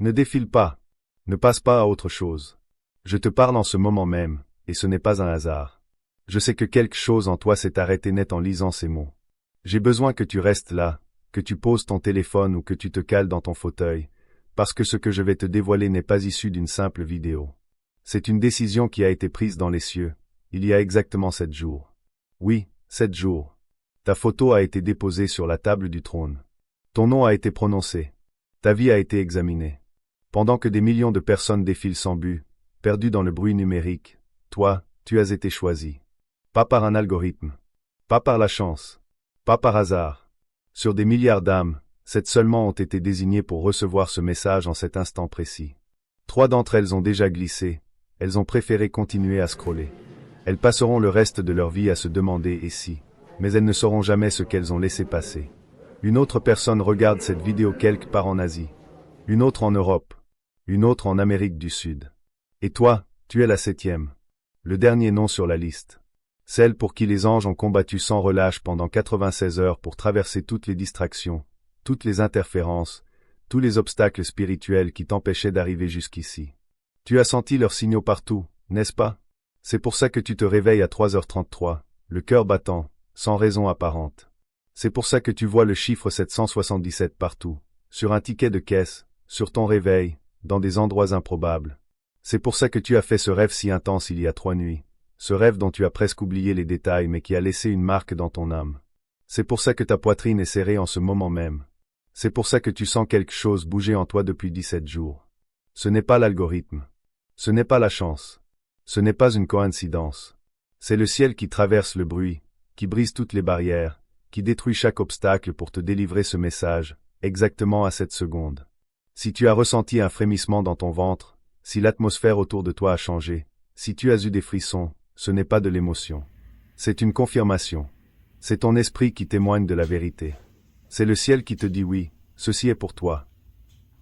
Ne défile pas. Ne passe pas à autre chose. Je te parle en ce moment même, et ce n'est pas un hasard. Je sais que quelque chose en toi s'est arrêté net en lisant ces mots. J'ai besoin que tu restes là, que tu poses ton téléphone ou que tu te cales dans ton fauteuil, parce que ce que je vais te dévoiler n'est pas issu d'une simple vidéo. C'est une décision qui a été prise dans les cieux, il y a exactement 7 jours. Oui, 7 jours. Ta photo a été déposée sur la table du trône. Ton nom a été prononcé. Ta vie a été examinée. Pendant que des millions de personnes défilent sans but, perdues dans le bruit numérique, toi, tu as été choisi. Pas par un algorithme. Pas par la chance. Pas par hasard. Sur des milliards d'âmes, 7 seulement ont été désignées pour recevoir ce message en cet instant précis. 3 d'entre elles ont déjà glissé, elles ont préféré continuer à scroller. Elles passeront le reste de leur vie à se demander « et si ?» mais elles ne sauront jamais ce qu'elles ont laissé passer. Une autre personne regarde cette vidéo quelque part en Asie. Une autre en Europe. Une autre en Amérique du Sud. Et toi, tu es la 7e. Le dernier nom sur la liste. Celle pour qui les anges ont combattu sans relâche pendant 96 heures pour traverser toutes les distractions, toutes les interférences, tous les obstacles spirituels qui t'empêchaient d'arriver jusqu'ici. Tu as senti leurs signaux partout, n'est-ce pas? C'est pour ça que tu te réveilles à 3h33, le cœur battant, sans raison apparente. C'est pour ça que tu vois le chiffre 777 partout, sur un ticket de caisse, sur ton réveil, dans des endroits improbables. C'est pour ça que tu as fait ce rêve si intense il y a 3 nuits, ce rêve dont tu as presque oublié les détails mais qui a laissé une marque dans ton âme. C'est pour ça que ta poitrine est serrée en ce moment même. C'est pour ça que tu sens quelque chose bouger en toi depuis 17 jours. Ce n'est pas l'algorithme. Ce n'est pas la chance. Ce n'est pas une coïncidence. C'est le ciel qui traverse le bruit, qui brise toutes les barrières, qui détruit chaque obstacle pour te délivrer ce message, exactement à cette seconde. Si tu as ressenti un frémissement dans ton ventre, si l'atmosphère autour de toi a changé, si tu as eu des frissons, ce n'est pas de l'émotion. C'est une confirmation. C'est ton esprit qui témoigne de la vérité. C'est le ciel qui te dit oui, ceci est pour toi.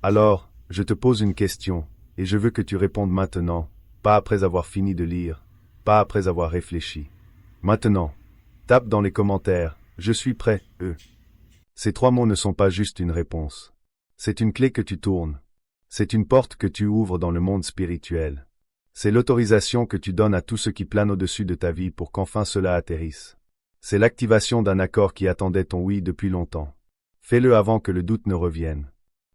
Alors, je te pose une question, et je veux que tu répondes maintenant, pas après avoir fini de lire, pas après avoir réfléchi. Maintenant. Tape dans les commentaires, je suis prêt, Ces 3 mots ne sont pas juste une réponse. C'est une clé que tu tournes. C'est une porte que tu ouvres dans le monde spirituel. C'est l'autorisation que tu donnes à tout ce qui plane au-dessus de ta vie pour qu'enfin cela atterrisse. C'est l'activation d'un accord qui attendait ton oui depuis longtemps. Fais-le avant que le doute ne revienne.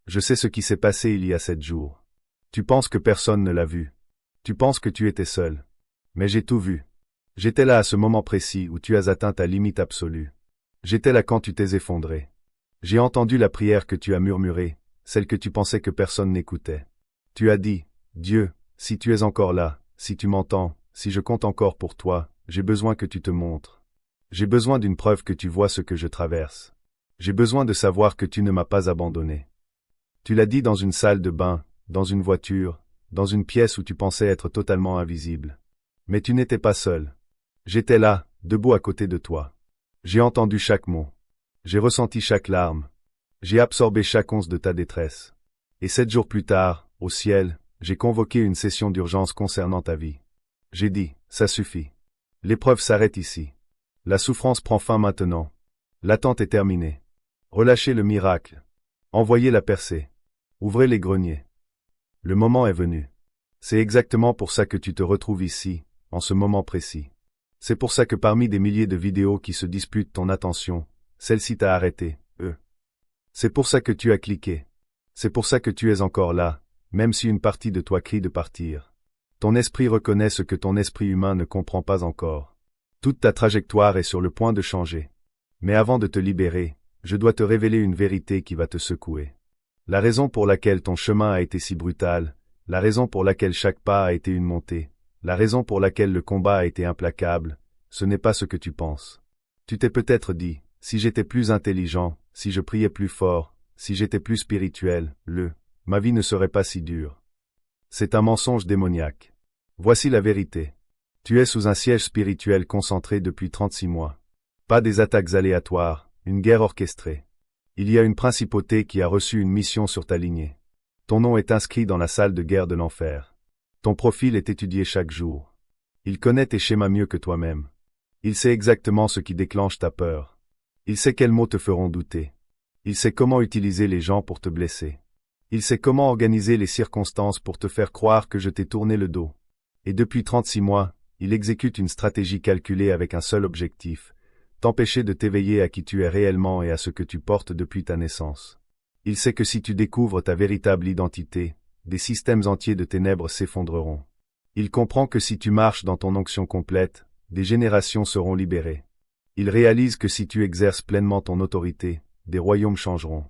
Je sais ce qui s'est passé il y a 7 jours. Tu penses que personne ne l'a vu. Tu penses que tu étais seul. Mais j'ai tout vu. J'étais là à ce moment précis où tu as atteint ta limite absolue. J'étais là quand tu t'es effondré. J'ai entendu la prière que tu as murmurée, celle que tu pensais que personne n'écoutait. Tu as dit, Dieu, si tu es encore là, si tu m'entends, si je compte encore pour toi, j'ai besoin que tu te montres. J'ai besoin d'une preuve que tu vois ce que je traverse. J'ai besoin de savoir que tu ne m'as pas abandonné. Tu l'as dit dans une salle de bain, dans une voiture, dans une pièce où tu pensais être totalement invisible. Mais tu n'étais pas seul. J'étais là, debout à côté de toi. J'ai entendu chaque mot. J'ai ressenti chaque larme. J'ai absorbé chaque once de ta détresse. Et 7 jours plus tard, au ciel, j'ai convoqué une session d'urgence concernant ta vie. J'ai dit, ça suffit. L'épreuve s'arrête ici. La souffrance prend fin maintenant. L'attente est terminée. Relâchez le miracle. Envoyez la percée. Ouvrez les greniers. Le moment est venu. C'est exactement pour ça que tu te retrouves ici, en ce moment précis. C'est pour ça que parmi des milliers de vidéos qui se disputent ton attention, celle-ci t'a arrêté, C'est pour ça que tu as cliqué. C'est pour ça que tu es encore là, même si une partie de toi crie de partir. Ton esprit reconnaît ce que ton esprit humain ne comprend pas encore. Toute ta trajectoire est sur le point de changer. Mais avant de te libérer, je dois te révéler une vérité qui va te secouer. La raison pour laquelle ton chemin a été si brutal, la raison pour laquelle chaque pas a été une montée, la raison pour laquelle le combat a été implacable, ce n'est pas ce que tu penses. Tu t'es peut-être dit, si j'étais plus intelligent, si je priais plus fort, si j'étais plus spirituel, ma vie ne serait pas si dure. C'est un mensonge démoniaque. Voici la vérité. Tu es sous un siège spirituel concentré depuis 36 mois. Pas des attaques aléatoires, une guerre orchestrée. Il y a une principauté qui a reçu une mission sur ta lignée. Ton nom est inscrit dans la salle de guerre de l'enfer. Ton profil est étudié chaque jour. Il connaît tes schémas mieux que toi-même. Il sait exactement ce qui déclenche ta peur. Il sait quels mots te feront douter. Il sait comment utiliser les gens pour te blesser. Il sait comment organiser les circonstances pour te faire croire que je t'ai tourné le dos. Et depuis 36 mois, il exécute une stratégie calculée avec un seul objectif, t'empêcher de t'éveiller à qui tu es réellement et à ce que tu portes depuis ta naissance. Il sait que si tu découvres ta véritable identité, des systèmes entiers de ténèbres s'effondreront. Il comprend que si tu marches dans ton onction complète, des générations seront libérées. Il réalise que si tu exerces pleinement ton autorité, des royaumes changeront.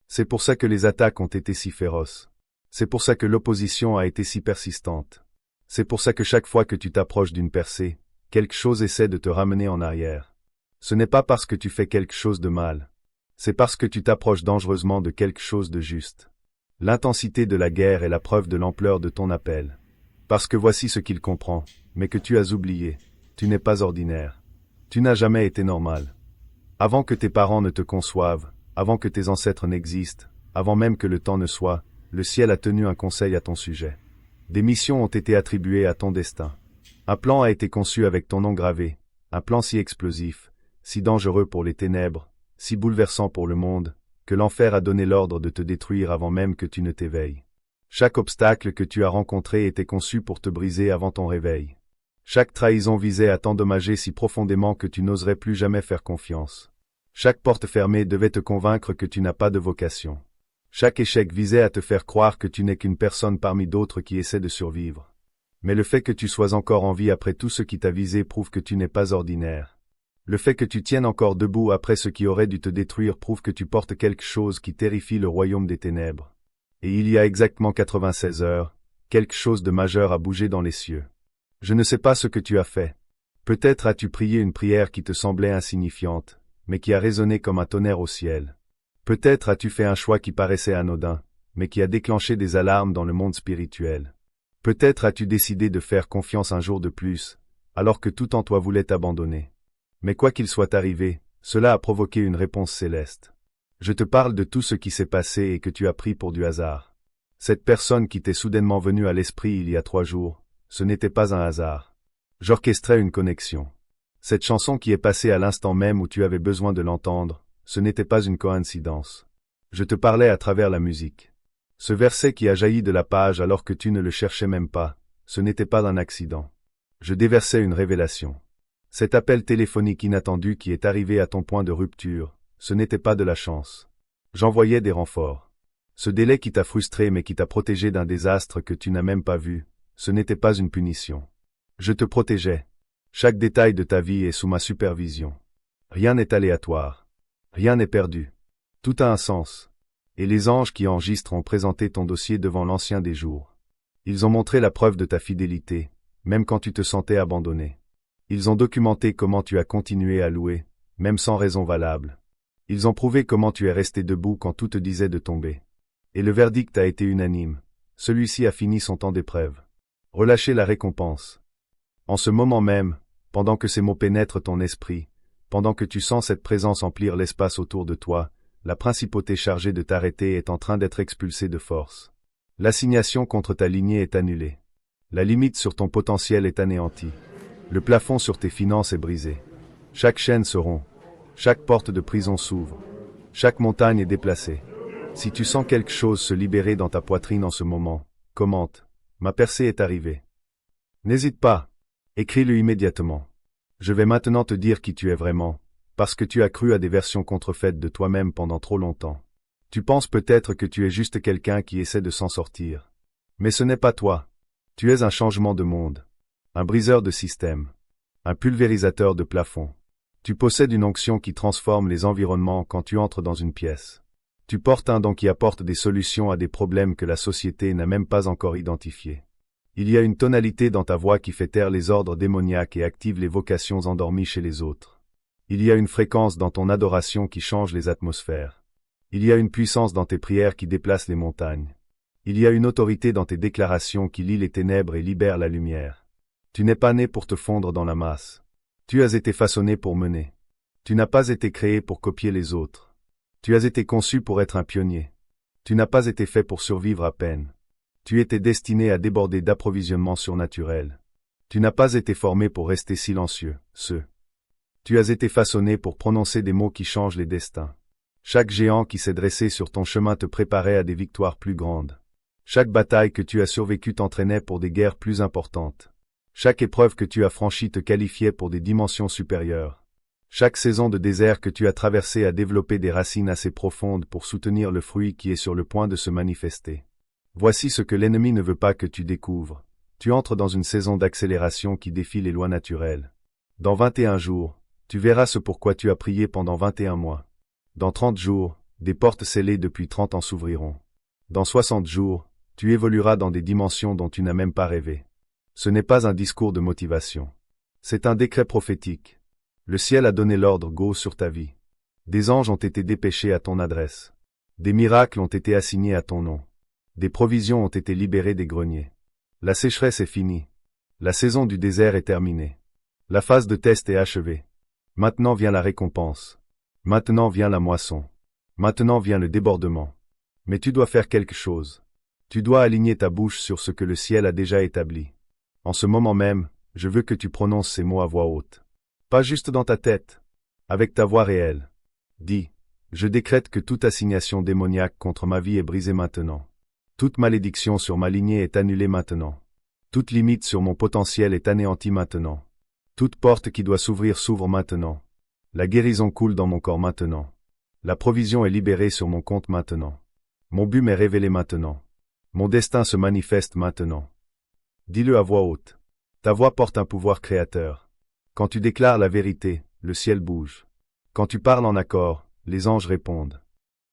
C'est pour ça que les attaques ont été si féroces. C'est pour ça que l'opposition a été si persistante. C'est pour ça que chaque fois que tu t'approches d'une percée, quelque chose essaie de te ramener en arrière. Ce n'est pas parce que tu fais quelque chose de mal. C'est parce que tu t'approches dangereusement de quelque chose de juste. L'intensité de la guerre est la preuve de l'ampleur de ton appel. Parce que voici ce qu'il comprend, mais que tu as oublié. Tu n'es pas ordinaire. Tu n'as jamais été normal. Avant que tes parents ne te conçoivent, avant que tes ancêtres n'existent, avant même que le temps ne soit, le ciel a tenu un conseil à ton sujet. Des missions ont été attribuées à ton destin. Un plan a été conçu avec ton nom gravé, un plan si explosif, si dangereux pour les ténèbres, si bouleversant pour le monde, que l'enfer a donné l'ordre de te détruire avant même que tu ne t'éveilles. Chaque obstacle que tu as rencontré était conçu pour te briser avant ton réveil. Chaque trahison visait à t'endommager si profondément que tu n'oserais plus jamais faire confiance. Chaque porte fermée devait te convaincre que tu n'as pas de vocation. Chaque échec visait à te faire croire que tu n'es qu'une personne parmi d'autres qui essaie de survivre. Mais le fait que tu sois encore en vie après tout ce qui t'a visé prouve que tu n'es pas ordinaire. Le fait que tu tiennes encore debout après ce qui aurait dû te détruire prouve que tu portes quelque chose qui terrifie le royaume des ténèbres. Et il y a exactement 96 heures, quelque chose de majeur a bougé dans les cieux. Je ne sais pas ce que tu as fait. Peut-être as-tu prié une prière qui te semblait insignifiante, mais qui a résonné comme un tonnerre au ciel. Peut-être as-tu fait un choix qui paraissait anodin, mais qui a déclenché des alarmes dans le monde spirituel. Peut-être as-tu décidé de faire confiance un jour de plus, alors que tout en toi voulait t'abandonner. Mais quoi qu'il soit arrivé, cela a provoqué une réponse céleste. Je te parle de tout ce qui s'est passé et que tu as pris pour du hasard. Cette personne qui t'est soudainement venue à l'esprit il y a 3 jours, ce n'était pas un hasard. J'orchestrais une connexion. Cette chanson qui est passée à l'instant même où tu avais besoin de l'entendre, ce n'était pas une coïncidence. Je te parlais à travers la musique. Ce verset qui a jailli de la page alors que tu ne le cherchais même pas, ce n'était pas un accident. Je déversais une révélation. Cet appel téléphonique inattendu qui est arrivé à ton point de rupture, ce n'était pas de la chance. J'envoyais des renforts. Ce délai qui t'a frustré mais qui t'a protégé d'un désastre que tu n'as même pas vu, ce n'était pas une punition. Je te protégeais. Chaque détail de ta vie est sous ma supervision. Rien n'est aléatoire. Rien n'est perdu. Tout a un sens. Et les anges qui enregistrent ont présenté ton dossier devant l'Ancien des jours. Ils ont montré la preuve de ta fidélité, même quand tu te sentais abandonné. Ils ont documenté comment tu as continué à louer, même sans raison valable. Ils ont prouvé comment tu es resté debout quand tout te disait de tomber. Et le verdict a été unanime. Celui-ci a fini son temps d'épreuve. Relâchez la récompense. En ce moment même, pendant que ces mots pénètrent ton esprit, pendant que tu sens cette présence emplir l'espace autour de toi, la principauté chargée de t'arrêter est en train d'être expulsée de force. L'assignation contre ta lignée est annulée. La limite sur ton potentiel est anéantie. Le plafond sur tes finances est brisé. Chaque chaîne se rompt. Chaque porte de prison s'ouvre. Chaque montagne est déplacée. Si tu sens quelque chose se libérer dans ta poitrine en ce moment, commente. Ma percée est arrivée. N'hésite pas. Écris-le immédiatement. Je vais maintenant te dire qui tu es vraiment, parce que tu as cru à des versions contrefaites de toi-même pendant trop longtemps. Tu penses peut-être que tu es juste quelqu'un qui essaie de s'en sortir. Mais ce n'est pas toi. Tu es un changement de monde. Un briseur de système. Un pulvérisateur de plafond. Tu possèdes une onction qui transforme les environnements quand tu entres dans une pièce. Tu portes un don qui apporte des solutions à des problèmes que la société n'a même pas encore identifiés. Il y a une tonalité dans ta voix qui fait taire les ordres démoniaques et active les vocations endormies chez les autres. Il y a une fréquence dans ton adoration qui change les atmosphères. Il y a une puissance dans tes prières qui déplace les montagnes. Il y a une autorité dans tes déclarations qui lie les ténèbres et libère la lumière. Tu n'es pas né pour te fondre dans la masse. Tu as été façonné pour mener. Tu n'as pas été créé pour copier les autres. Tu as été conçu pour être un pionnier. Tu n'as pas été fait pour survivre à peine. Tu étais destiné à déborder d'approvisionnement surnaturel. Tu n'as pas été formé pour rester silencieux, Tu as été façonné pour prononcer des mots qui changent les destins. Chaque géant qui s'est dressé sur ton chemin te préparait à des victoires plus grandes. Chaque bataille que tu as survécue t'entraînait pour des guerres plus importantes. Chaque épreuve que tu as franchie te qualifiait pour des dimensions supérieures. Chaque saison de désert que tu as traversée a développé des racines assez profondes pour soutenir le fruit qui est sur le point de se manifester. Voici ce que l'ennemi ne veut pas que tu découvres. Tu entres dans une saison d'accélération qui défie les lois naturelles. Dans 21 jours, tu verras ce pourquoi tu as prié pendant 21 mois. Dans 30 jours, des portes scellées depuis 30 ans s'ouvriront. Dans 60 jours, tu évolueras dans des dimensions dont tu n'as même pas rêvé. Ce n'est pas un discours de motivation. C'est un décret prophétique. Le ciel a donné l'ordre go sur ta vie. Des anges ont été dépêchés à ton adresse. Des miracles ont été assignés à ton nom. Des provisions ont été libérées des greniers. La sécheresse est finie. La saison du désert est terminée. La phase de test est achevée. Maintenant vient la récompense. Maintenant vient la moisson. Maintenant vient le débordement. Mais tu dois faire quelque chose. Tu dois aligner ta bouche sur ce que le ciel a déjà établi. En ce moment même, je veux que tu prononces ces mots à voix haute. Pas juste dans ta tête. Avec ta voix réelle. Dis, je décrète que toute assignation démoniaque contre ma vie est brisée maintenant. Toute malédiction sur ma lignée est annulée maintenant. Toute limite sur mon potentiel est anéantie maintenant. Toute porte qui doit s'ouvrir s'ouvre maintenant. La guérison coule dans mon corps maintenant. La provision est libérée sur mon compte maintenant. Mon but m'est révélé maintenant. Mon destin se manifeste maintenant. Dis-le à voix haute. Ta voix porte un pouvoir créateur. Quand tu déclares la vérité, le ciel bouge. Quand tu parles en accord, les anges répondent.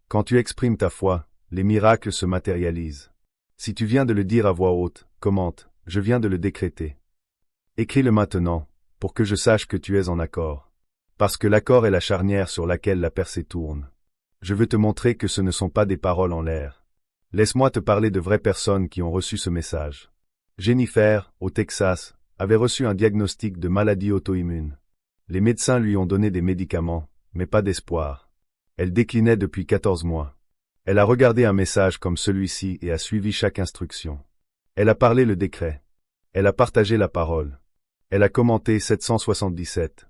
Quand tu exprimes ta foi, les miracles se matérialisent. Si tu viens de le dire à voix haute, commente, je viens de le décréter. Écris-le maintenant, pour que je sache que tu es en accord. Parce que l'accord est la charnière sur laquelle la percée tourne. Je veux te montrer que ce ne sont pas des paroles en l'air. Laisse-moi te parler de vraies personnes qui ont reçu ce message. Jennifer, au Texas, avait reçu un diagnostic de maladie auto-immune. Les médecins lui ont donné des médicaments, mais pas d'espoir. Elle déclinait depuis 14 mois. Elle a regardé un message comme celui-ci et a suivi chaque instruction. Elle a parlé le décret. Elle a partagé la parole. Elle a commenté 777.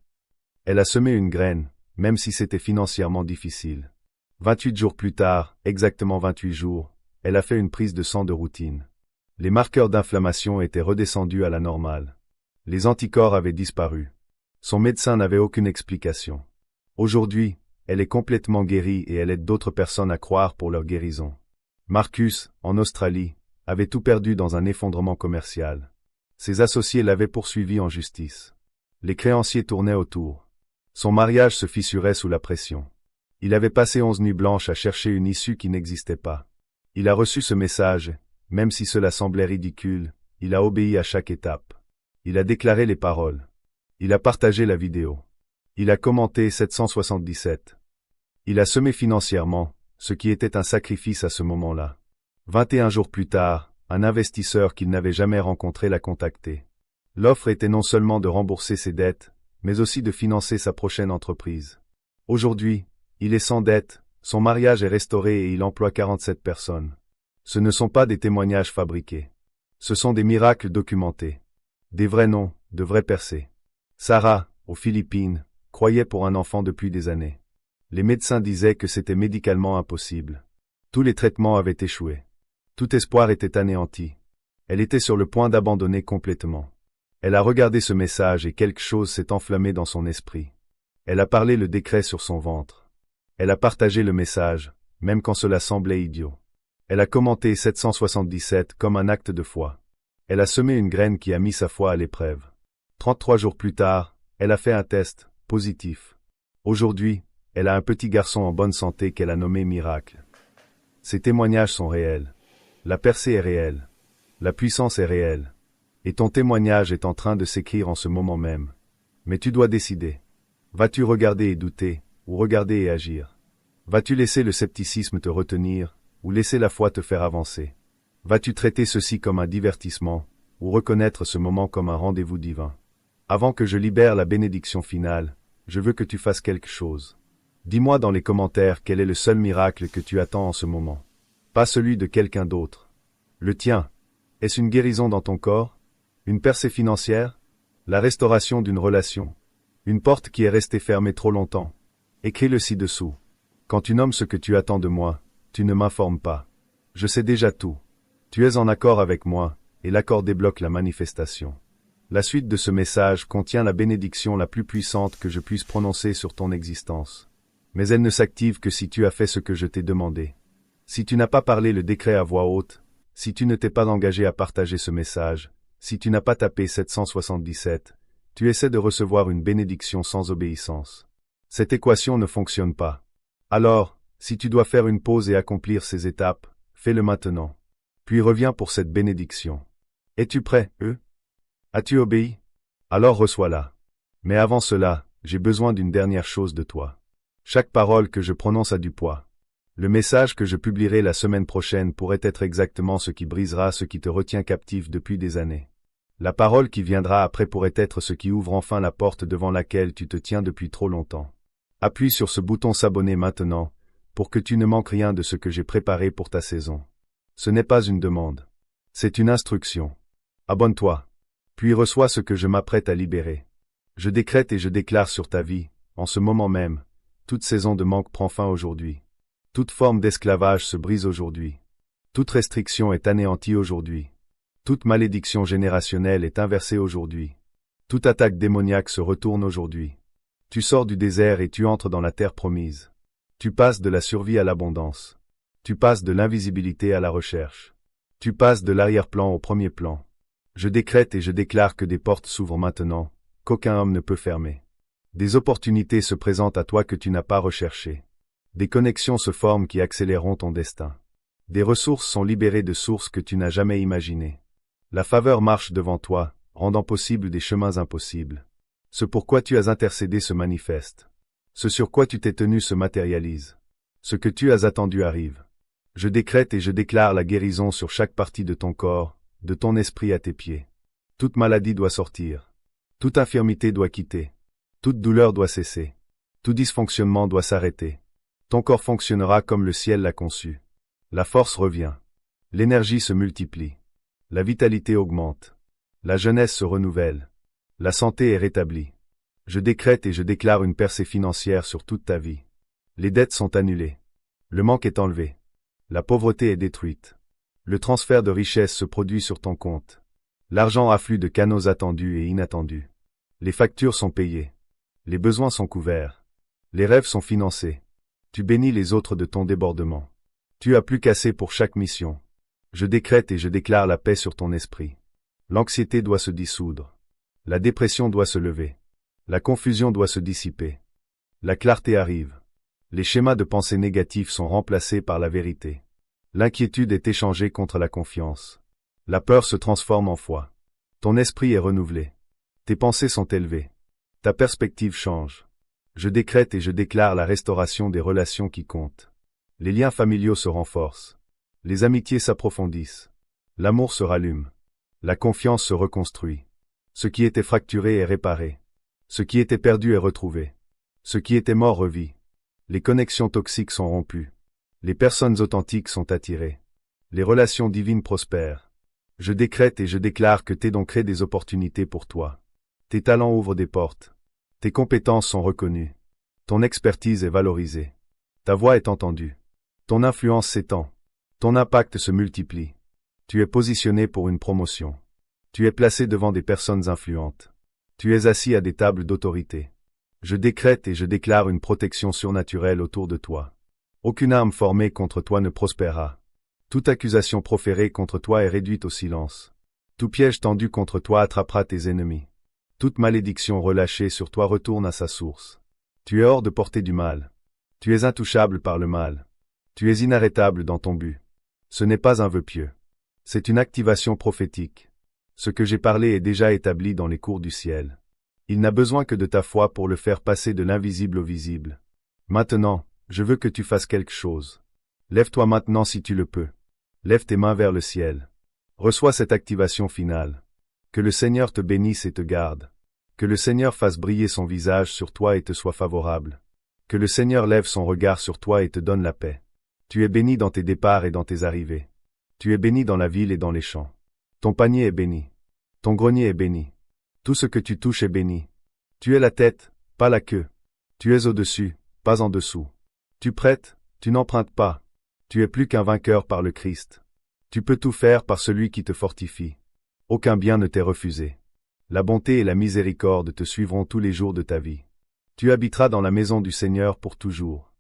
Elle a semé une graine, même si c'était financièrement difficile. 28 jours plus tard, exactement 28 jours, elle a fait une prise de sang de routine. Les marqueurs d'inflammation étaient redescendus à la normale. Les anticorps avaient disparu. Son médecin n'avait aucune explication. Aujourd'hui, elle est complètement guérie et elle aide d'autres personnes à croire pour leur guérison. Marcus, en Australie, avait tout perdu dans un effondrement commercial. Ses associés l'avaient poursuivi en justice. Les créanciers tournaient autour. Son mariage se fissurait sous la pression. Il avait passé 11 nuits blanches à chercher une issue qui n'existait pas. Il a reçu ce message, même si cela semblait ridicule, il a obéi à chaque étape. Il a déclaré les paroles. Il a partagé la vidéo. Il a commenté 777. Il a semé financièrement, ce qui était un sacrifice à ce moment-là. 21 jours plus tard, un investisseur qu'il n'avait jamais rencontré l'a contacté. L'offre était non seulement de rembourser ses dettes, mais aussi de financer sa prochaine entreprise. Aujourd'hui, il est sans dette, son mariage est restauré et il emploie 47 personnes. Ce ne sont pas des témoignages fabriqués. Ce sont des miracles documentés. Des vrais noms, de vraies percées. Sarah, aux Philippines, croyait pour un enfant depuis des années. Les médecins disaient que c'était médicalement impossible. Tous les traitements avaient échoué. Tout espoir était anéanti. Elle était sur le point d'abandonner complètement. Elle a regardé ce message et quelque chose s'est enflammé dans son esprit. Elle a parlé le décret sur son ventre. Elle a partagé le message, même quand cela semblait idiot. Elle a commenté 777 comme un acte de foi. Elle a semé une graine qui a mis sa foi à l'épreuve. 33 jours plus tard, elle a fait un test, positif. Aujourd'hui, elle a un petit garçon en bonne santé qu'elle a nommé Miracle. Ces témoignages sont réels. La percée est réelle. La puissance est réelle. Et ton témoignage est en train de s'écrire en ce moment même. Mais tu dois décider. Vas-tu regarder et douter, ou regarder et agir? Vas-tu laisser le scepticisme te retenir, ou laisser la foi te faire avancer? Vas-tu traiter ceci comme un divertissement, ou reconnaître ce moment comme un rendez-vous divin? Avant que je libère la bénédiction finale, je veux que tu fasses quelque chose. Dis-moi dans les commentaires quel est le seul miracle que tu attends en ce moment. Pas celui de quelqu'un d'autre. Le tien. Est-ce une guérison dans ton corps? Une percée financière? La restauration d'une relation? Une porte qui est restée fermée trop longtemps? Écris-le ci-dessous. Quand tu nommes ce que tu attends de moi, tu ne m'informes pas. Je sais déjà tout. Tu es en accord avec moi, et l'accord débloque la manifestation. La suite de ce message contient la bénédiction la plus puissante que je puisse prononcer sur ton existence. Mais elle ne s'active que si tu as fait ce que je t'ai demandé. Si tu n'as pas parlé le décret à voix haute, si tu ne t'es pas engagé à partager ce message, si tu n'as pas tapé 777, tu essaies de recevoir une bénédiction sans obéissance. Cette équation ne fonctionne pas. Alors, si tu dois faire une pause et accomplir ces étapes, fais-le maintenant. Puis reviens pour cette bénédiction. Es-tu prêt, As-tu obéi? Alors reçois-la. Mais avant cela, j'ai besoin d'une dernière chose de toi. Chaque parole que je prononce a du poids. Le message que je publierai la semaine prochaine pourrait être exactement ce qui brisera ce qui te retient captif depuis des années. La parole qui viendra après pourrait être ce qui ouvre enfin la porte devant laquelle tu te tiens depuis trop longtemps. Appuie sur ce bouton s'abonner maintenant, pour que tu ne manques rien de ce que j'ai préparé pour ta saison. Ce n'est pas une demande. C'est une instruction. Abonne-toi. Puis reçois ce que je m'apprête à libérer. Je décrète et je déclare sur ta vie, en ce moment même, toute saison de manque prend fin aujourd'hui. Toute forme d'esclavage se brise aujourd'hui. Toute restriction est anéantie aujourd'hui. Toute malédiction générationnelle est inversée aujourd'hui. Toute attaque démoniaque se retourne aujourd'hui. Tu sors du désert et tu entres dans la terre promise. Tu passes de la survie à l'abondance. Tu passes de l'invisibilité à la recherche. Tu passes de l'arrière-plan au premier plan. Je décrète et je déclare que des portes s'ouvrent maintenant, qu'aucun homme ne peut fermer. Des opportunités se présentent à toi que tu n'as pas recherchées. Des connexions se forment qui accéléreront ton destin. Des ressources sont libérées de sources que tu n'as jamais imaginées. La faveur marche devant toi, rendant possible des chemins impossibles. Ce pourquoi tu as intercédé se manifeste. Ce sur quoi tu t'es tenu se matérialise. Ce que tu as attendu arrive. Je décrète et je déclare la guérison sur chaque partie de ton corps, de ton esprit à tes pieds. Toute maladie doit sortir. Toute infirmité doit quitter. Toute douleur doit cesser. Tout dysfonctionnement doit s'arrêter. Ton corps fonctionnera comme le ciel l'a conçu. La force revient. L'énergie se multiplie. La vitalité augmente. La jeunesse se renouvelle. La santé est rétablie. Je décrète et je déclare une percée financière sur toute ta vie. Les dettes sont annulées. Le manque est enlevé. La pauvreté est détruite. Le transfert de richesse se produit sur ton compte. L'argent afflue de canaux attendus et inattendus. Les factures sont payées. Les besoins sont couverts. Les rêves sont financés. Tu bénis les autres de ton débordement. Tu as plus qu'assez pour chaque mission. Je décrète et je déclare la paix sur ton esprit. L'anxiété doit se dissoudre. La dépression doit se lever. La confusion doit se dissiper. La clarté arrive. Les schémas de pensée négatifs sont remplacés par la vérité. L'inquiétude est échangée contre la confiance. La peur se transforme en foi. Ton esprit est renouvelé. Tes pensées sont élevées. Ta perspective change. Je décrète et je déclare la restauration des relations qui comptent. Les liens familiaux se renforcent. Les amitiés s'approfondissent. L'amour se rallume. La confiance se reconstruit. Ce qui était fracturé est réparé. Ce qui était perdu est retrouvé. Ce qui était mort revit. Les connexions toxiques sont rompues. Les personnes authentiques sont attirées. Les relations divines prospèrent. Je décrète et je déclare que tes dons créent des opportunités pour toi. Tes talents ouvrent des portes. Tes compétences sont reconnues. Ton expertise est valorisée. Ta voix est entendue. Ton influence s'étend. Ton impact se multiplie. Tu es positionné pour une promotion. Tu es placé devant des personnes influentes. Tu es assis à des tables d'autorité. Je décrète et je déclare une protection surnaturelle autour de toi. Aucune arme formée contre toi ne prospérera. Toute accusation proférée contre toi est réduite au silence. Tout piège tendu contre toi attrapera tes ennemis. Toute malédiction relâchée sur toi retourne à sa source. Tu es hors de portée du mal. Tu es intouchable par le mal. Tu es inarrêtable dans ton but. Ce n'est pas un vœu pieux. C'est une activation prophétique. Ce que j'ai parlé est déjà établi dans les cours du ciel. Il n'a besoin que de ta foi pour le faire passer de l'invisible au visible. Maintenant, je veux que tu fasses quelque chose. Lève-toi maintenant si tu le peux. Lève tes mains vers le ciel. Reçois cette activation finale. Que le Seigneur te bénisse et te garde. Que le Seigneur fasse briller son visage sur toi et te soit favorable. Que le Seigneur lève son regard sur toi et te donne la paix. Tu es béni dans tes départs et dans tes arrivées. Tu es béni dans la ville et dans les champs. Ton panier est béni. Ton grenier est béni. Tout ce que tu touches est béni. Tu es la tête, pas la queue. Tu es au-dessus, pas en dessous. Tu prêtes, tu n'empruntes pas. Tu es plus qu'un vainqueur par le Christ. Tu peux tout faire par celui qui te fortifie. Aucun bien ne t'est refusé. La bonté et la miséricorde te suivront tous les jours de ta vie. Tu habiteras dans la maison du Seigneur pour toujours.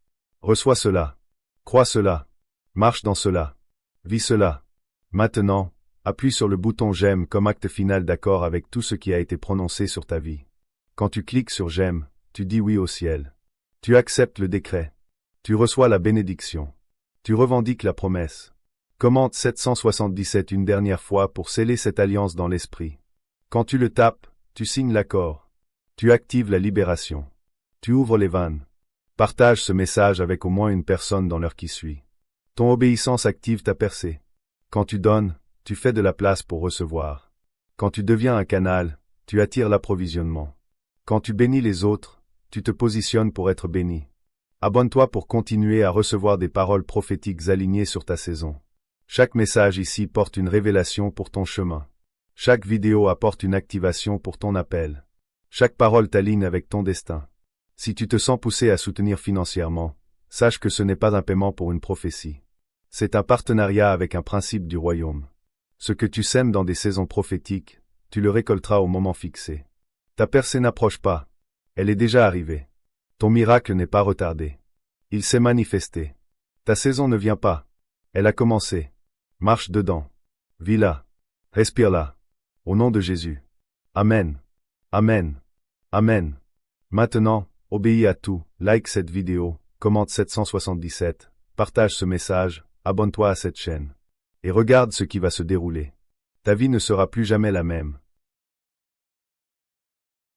Reçois cela. Crois cela. Marche dans cela. Vis cela. Maintenant, appuie sur le bouton j'aime comme acte final d'accord avec tout ce qui a été prononcé sur ta vie. Quand tu cliques sur j'aime, tu dis oui au ciel. Tu acceptes le décret. Tu reçois la bénédiction. Tu revendiques la promesse. Commente 777 une dernière fois pour sceller cette alliance dans l'esprit. Quand tu le tapes, tu signes l'accord. Tu actives la libération. Tu ouvres les vannes. Partage ce message avec au moins une personne dans l'heure qui suit. Ton obéissance active ta percée. Quand tu donnes, tu fais de la place pour recevoir. Quand tu deviens un canal, tu attires l'approvisionnement. Quand tu bénis les autres, tu te positionnes pour être béni. Abonne-toi pour continuer à recevoir des paroles prophétiques alignées sur ta saison. Chaque message ici porte une révélation pour ton chemin. Chaque vidéo apporte une activation pour ton appel. Chaque parole t'aligne avec ton destin. Si tu te sens poussé à soutenir financièrement, sache que ce n'est pas un paiement pour une prophétie. C'est un partenariat avec un principe du royaume. Ce que tu sèmes dans des saisons prophétiques, tu le récolteras au moment fixé. Ta percée n'approche pas. Elle est déjà arrivée. Ton miracle n'est pas retardé. Il s'est manifesté. Ta saison ne vient pas. Elle a commencé. Marche dedans. Vis-la. Respire-la. Au nom de Jésus. Amen. Amen. Amen. Maintenant, obéis à tout. Like cette vidéo, commente 777, partage ce message, abonne-toi à cette chaîne. Et regarde ce qui va se dérouler. Ta vie ne sera plus jamais la même.